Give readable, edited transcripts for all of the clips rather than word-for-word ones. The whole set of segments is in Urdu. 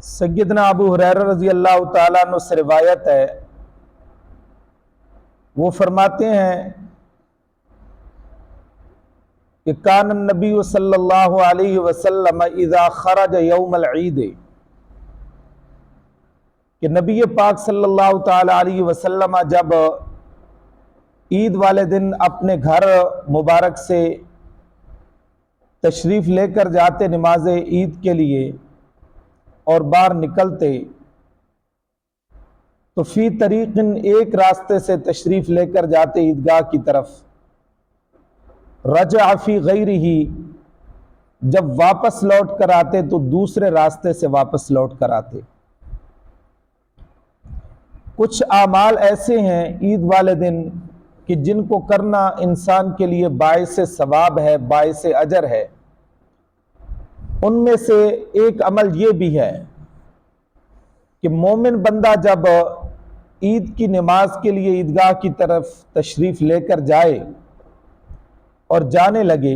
سیدنا ابو ہریرہ رضی اللہ تعالیٰ عنہ سے روایت ہے، وہ فرماتے ہیں کہ کان النبی صلی اللہ علیہ وسلم اذا خرج یوم العید، کہ نبی پاک صلی اللہ تعالی علیہ وسلم جب عید والے دن اپنے گھر مبارک سے تشریف لے کر جاتے نماز عید کے لیے اور باہر نکلتے تو فی طریق ایک راستے سے تشریف لے کر جاتے عیدگاہ کی طرف، رجع فی غیرہ، جب واپس لوٹ کر آتے تو دوسرے راستے سے واپس لوٹ کر آتے۔ کچھ اعمال ایسے ہیں عید والے دن کہ جن کو کرنا انسان کے لیے باعث ثواب ہے، باعث اجر ہے۔ ان میں سے ایک عمل یہ بھی ہے کہ مومن بندہ جب عید کی نماز کے لیے عیدگاہ کی طرف تشریف لے کر جائے اور جانے لگے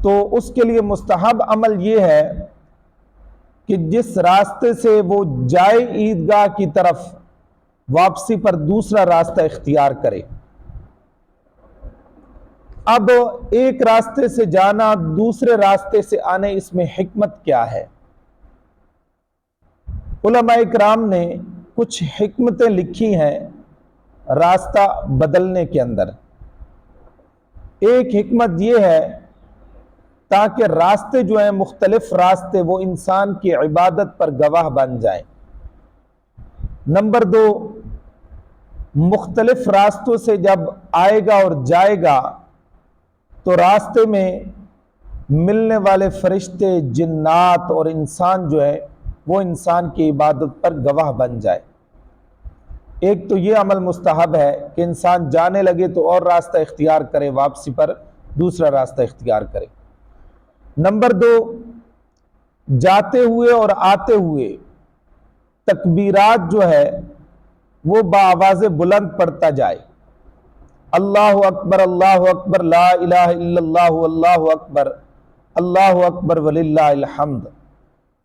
تو اس کے لیے مستحب عمل یہ ہے کہ جس راستے سے وہ جائے عیدگاہ کی طرف، واپسی پر دوسرا راستہ اختیار کرے۔ اب ایک راستے سے جانا، دوسرے راستے سے آنے، اس میں حکمت کیا ہے؟ علماء کرام نے کچھ حکمتیں لکھی ہیں راستہ بدلنے کے اندر۔ ایک حکمت یہ ہے تاکہ راستے جو ہیں مختلف راستے وہ انسان کی عبادت پر گواہ بن جائیں۔ نمبر 2، مختلف راستوں سے جب آئے گا اور جائے گا تو راستے میں ملنے والے فرشتے، جنات اور انسان جو ہے وہ انسان کی عبادت پر گواہ بن جائے۔ ایک تو یہ عمل مستحب ہے کہ انسان جانے لگے تو اور راستہ اختیار کرے، واپسی پر دوسرا راستہ اختیار کرے۔ نمبر 2، جاتے ہوئے اور آتے ہوئے تکبیرات جو ہے وہ بآواز بلند پڑھتا جائے۔ اللہ اکبر، لا الہ الا اللہ، اللہ اکبر وللہ الحمد،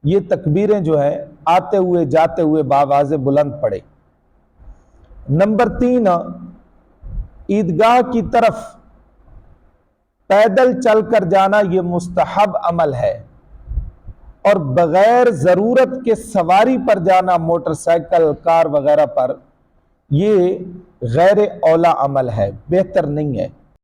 یہ تکبیریں جو ہیں آتے ہوئے جاتے ہوئے بآواز بلند پڑھے۔ نمبر 3، عیدگاہ کی طرف پیدل چل کر جانا یہ مستحب عمل ہے، اور بغیر ضرورت کے سواری پر جانا، موٹر سائیکل، کار وغیرہ پر، یہ غیر اولا عمل ہے، بہتر نہیں ہے۔